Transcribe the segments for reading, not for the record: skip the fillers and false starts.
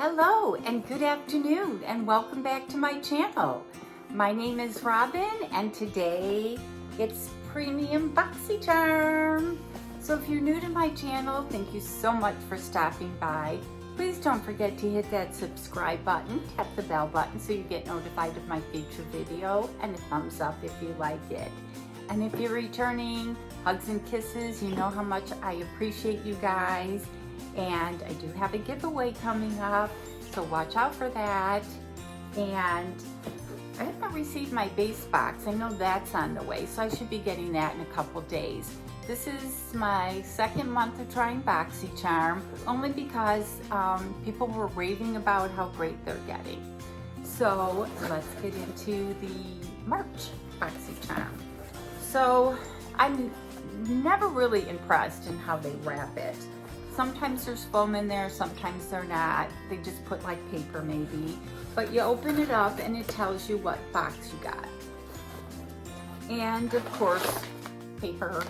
Hello and good afternoon and welcome back to my channel. My name is Robin and today it's Premium Boxycharm. So if you're new to my channel, thank you so much for stopping by. Please don't forget to hit that subscribe button, tap the bell button so you get notified of my future video, and a thumbs up if you like it. And if you're returning, hugs and kisses. You know how much I appreciate you guys. And I do have a giveaway coming up, so watch out for that. And I haven't received my base box. I know that's on the way, so I should be getting that in a couple days. This is my second month of trying Boxycharm, only because people were raving about how great they're getting. So let's get into the March Boxycharm. So I'm never really impressed in how they wrap it. Sometimes there's foam in there, sometimes they're not. They just put like paper maybe. But you open it up and it tells you what box you got. And of course, paper.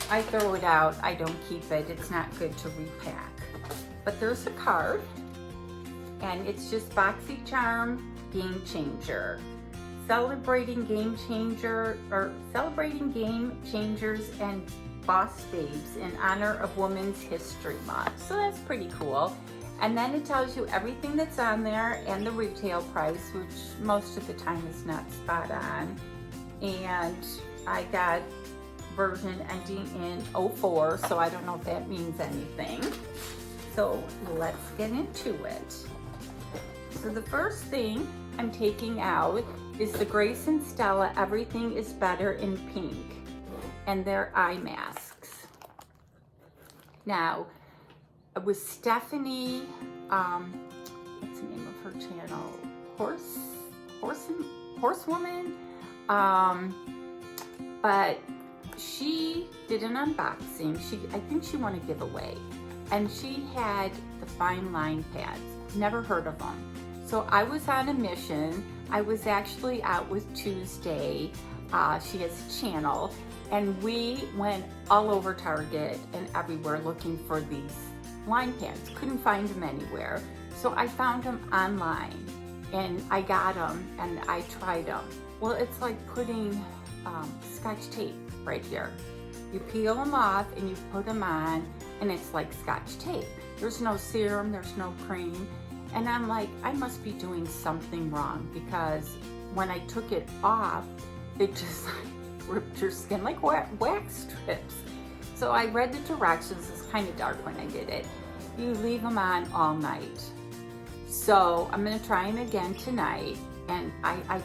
I throw it out, I don't keep it. It's not good to repack. But there's a card and it's just Boxycharm Game Changer. Celebrating game changers and boss babes in honor of Women's History Month. So that's pretty cool. And then it tells you everything that's on there and the retail price, which most of the time is not spot on. And I got version ending in 04, so I don't know if that means anything. So let's get into it. So the first thing I'm taking out is the Grace and Stella Everything is Better in Pink, and their eye masks. Now, it was Stephanie, what's the name of her channel? Horsewoman? But she did an unboxing. I think she won a giveaway, and she had the fine line pads. Never heard of them. So I was on a mission. I was actually out with Tuesday. She has a channel, and we went all over Target and everywhere looking for these line pads. Couldn't find them anywhere. So I found them online and I got them and I tried them. Well, it's like putting Scotch tape right here. You peel them off and you put them on and it's like Scotch tape. There's no serum, there's no cream. And I'm like, I must be doing something wrong, because when I took it off, it just ripped your skin like wax strips. So I read the directions. It's kind of dark when I did it. You leave them on all night. So I'm gonna try them again tonight, and I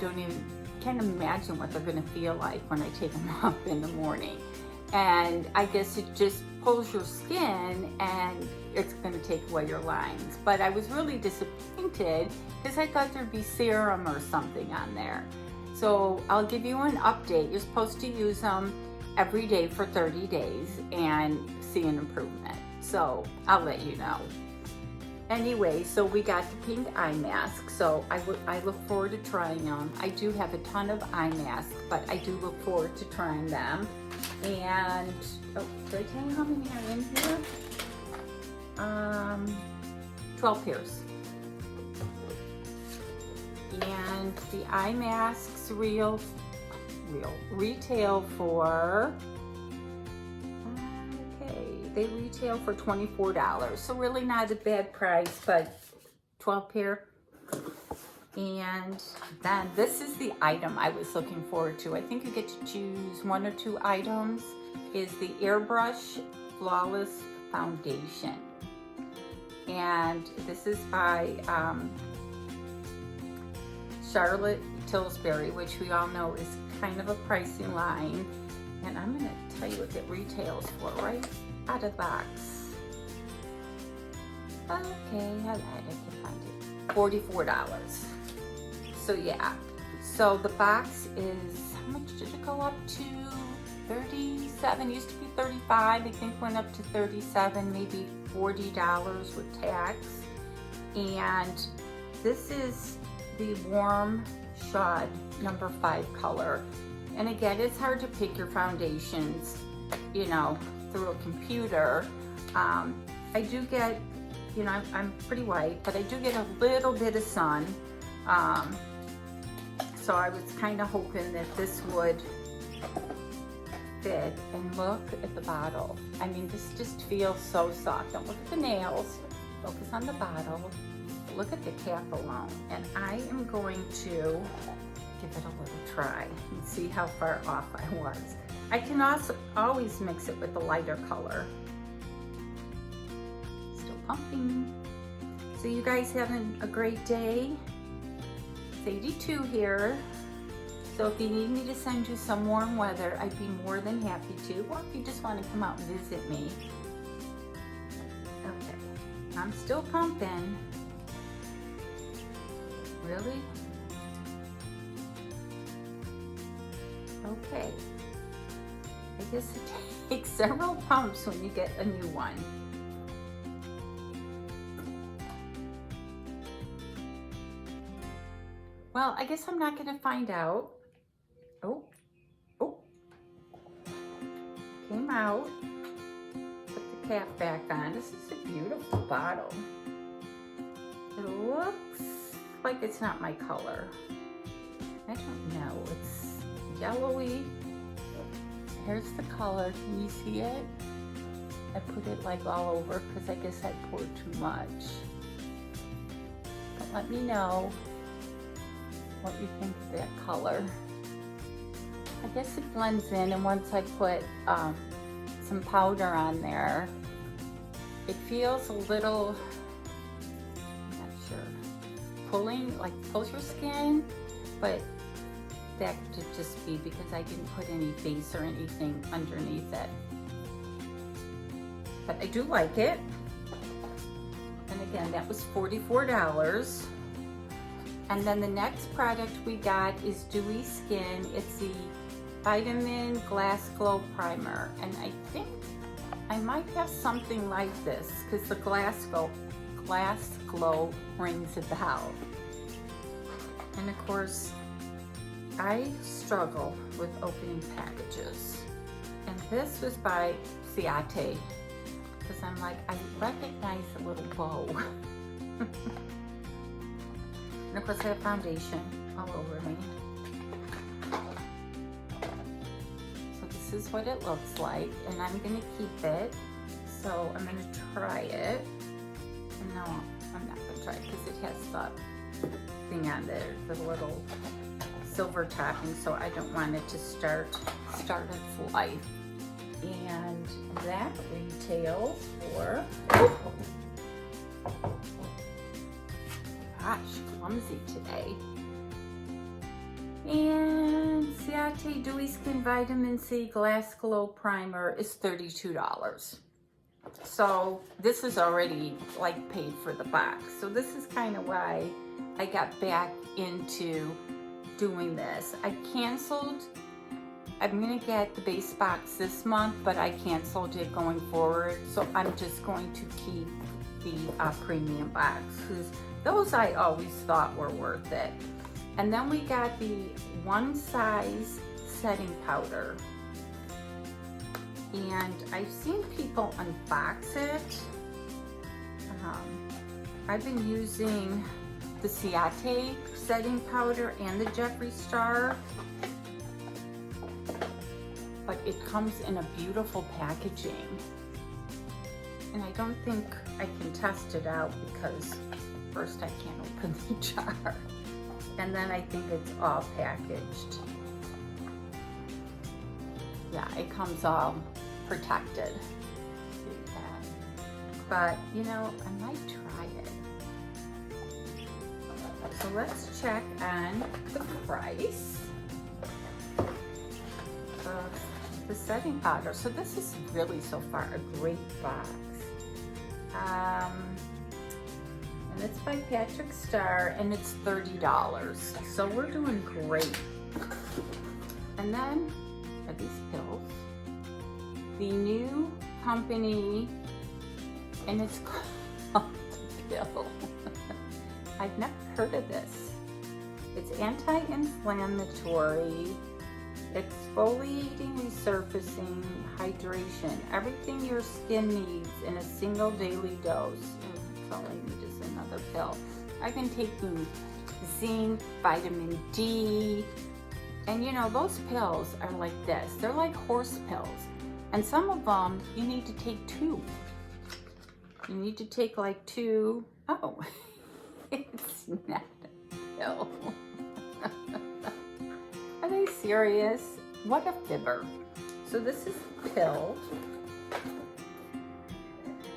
can't imagine what they're gonna feel like when I take them off in the morning. And I guess it just pulls your skin and it's gonna take away your lines. But I was really disappointed because I thought there'd be serum or something on there. So I'll give you an update. You're supposed to use them every day for 30 days and see an improvement. So I'll let you know. Anyway, so we got the pink eye mask. So I look forward to trying them. I do have a ton of eye masks, but I do look forward to trying them. And, oh, did I tell you how many are in here? 12 pairs. And the eye masks retail for, they retail for $24. So really not a bad price, but 12 pair. And then this is the item I was looking forward to. I think you get to choose one or two items. Is the Airbrush Flawless Foundation. And this is by Charlotte Tilbury, which we all know is kind of a pricey line. And I'm gonna tell you what it retails for right out of the box. Okay, I can find it. $44. So yeah, so the box is, how much did it go up to? 37, used to be 35, I think went up to 37, maybe $40 with tax. And this is the Warm Shad number 5 color. And again, it's hard to pick your foundations, you know, through a computer. I do get you know, I'm pretty white, but I do get a little bit of sun. So I was kind of hoping that this would fit. And look at the bottle. I mean, this just feels so soft. Don't look at the nails. Focus on the bottle. Look at the cap alone. And I am going to give it a little try and see how far off I was. I can also always mix it with a lighter color. Still pumping. So you guys having a great day? It's 82 here. So if you need me to send you some warm weather, I'd be more than happy to. Or if you just want to come out and visit me. Okay, I'm still pumping. Really? Okay. I guess it takes several pumps when you get a new one. Well, I guess I'm not gonna find out. Oh. Came out. Put the cap back on. This is a beautiful bottle. It looks like it's not my color. I don't know. It's yellowy. Here's the color. Can you see it? I put it like all over because I guess I poured too much. But let me know what you think of that color. I guess it blends in, and once I put some powder on there, it feels a little, I'm not sure, pulling, like pulls your skin, but that could just be because I didn't put any base or anything underneath it. But I do like it. And again, that was $44. And then the next product we got is Dewy Skin. It's the Vitamin Glass Glow Primer. And I think I might have something like this because the glass glow rings a bell. And of course, I struggle with opening packages. And this was by Ciate, because I'm like, I recognize the little bow. And of course I have foundation all over me. So this is what it looks like, and I'm gonna keep it. So I'm gonna try it. And no, I'm not gonna try it because it has the thing on there, the little silver topping, so I don't want it to start its life. And that retails for, gosh, clumsy today. And Ciate Dewy Skin Vitamin C Glass Glow Primer is $32. So this is already like paid for the box. So this is kind of why I got back into doing this. I canceled, I'm gonna get the base box this month, but I canceled it going forward. So I'm just going to keep the premium box, because those I always thought were worth it. And then we got the one size setting powder. And I've seen people unbox it. I've been using the Ciate setting powder and the Jeffree Star, but it comes in a beautiful packaging, and I don't think I can test it out because first I can't open the jar, and then I think it's all packaged. Yeah, it comes all protected, but you know, I might try it. So let's check on the price of the setting powder. So this is really so far a great box. And it's by Patrick Starr, and it's $30. So we're doing great. And then are these pills. The new company, and it's called the pill. I've never heard of this. It's anti-inflammatory, exfoliating, resurfacing, hydration, everything your skin needs in a single daily dose. That's all I need is another pill. I've been taking zinc, vitamin D, and you know, those pills are like this. They're like horse pills. And some of them, you need to take 2. You need to take like 2. Oh, it's not a pill. Are they serious? What a fibber. So this is a pill.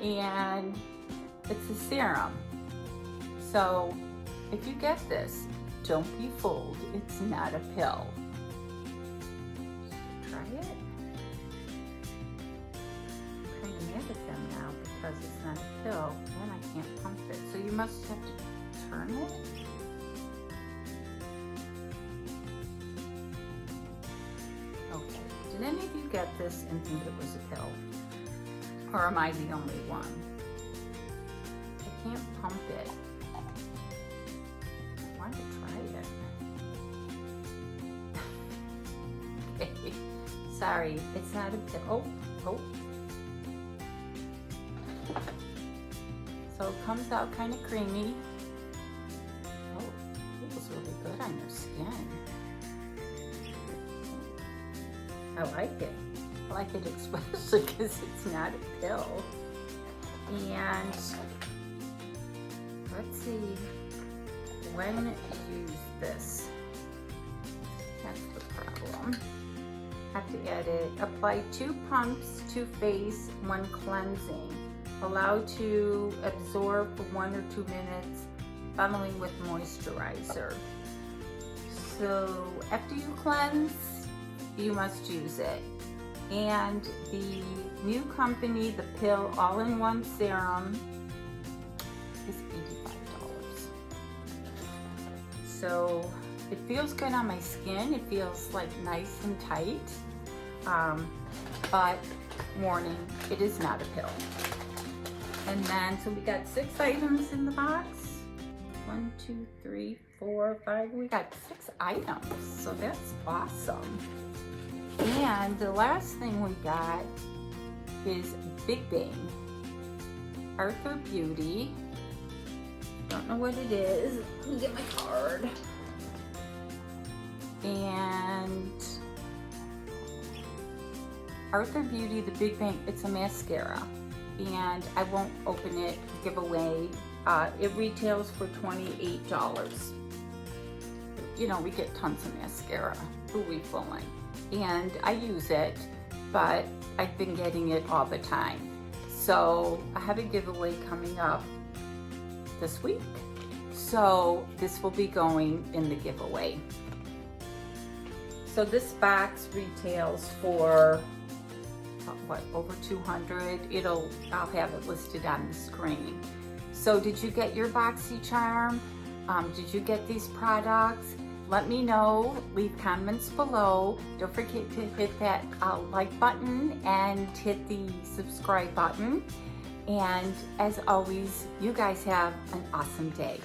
And it's a serum. So if you get this, don't be fooled. It's not a pill. Try it. I'm kind of mad at them now because it's not a pill and I can't pump it. So you must have to turn it. Okay. Did any of you get this and think it was a pill? Or am I the only one? I can't pump it. I want to try it. Okay. Sorry, it's not a pill. Oh. So it comes out kind of creamy. Oh, it feels really good on your skin. I like it. I like it especially because it's not a pill. And let's see when you use this. That's the problem. Have to add it. Apply 2 pumps to face when cleansing. Allow to absorb for 1 or 2 minutes, following with moisturizer. So after you cleanse, you must use it. And the new company, the pill all-in-one serum, is $85. So it feels good on my skin. It feels like nice and tight. But warning, it is not a pill. And then, so we got 6 items in the box. 1, 2, 3, 4, 5. We got 6 items. So that's awesome. And the last thing we got is Big Bang. Arthur Beauty. Don't know what it is. Let me get my card. And Arthur Beauty, the Big Bang, it's a mascara. And I won't open it, give away. It retails for $28. You know, we get tons of mascara. Who we fooling? And I use it, but I've been getting it all the time. So I have a giveaway coming up this week. So this will be going in the giveaway. So this box retails for what, over $200. I'll have it listed on the screen. So did you get your Boxycharm? Did you get these products? Let me know, leave comments below. Don't forget to hit that like button and hit the subscribe button. And as always, you guys have an awesome day.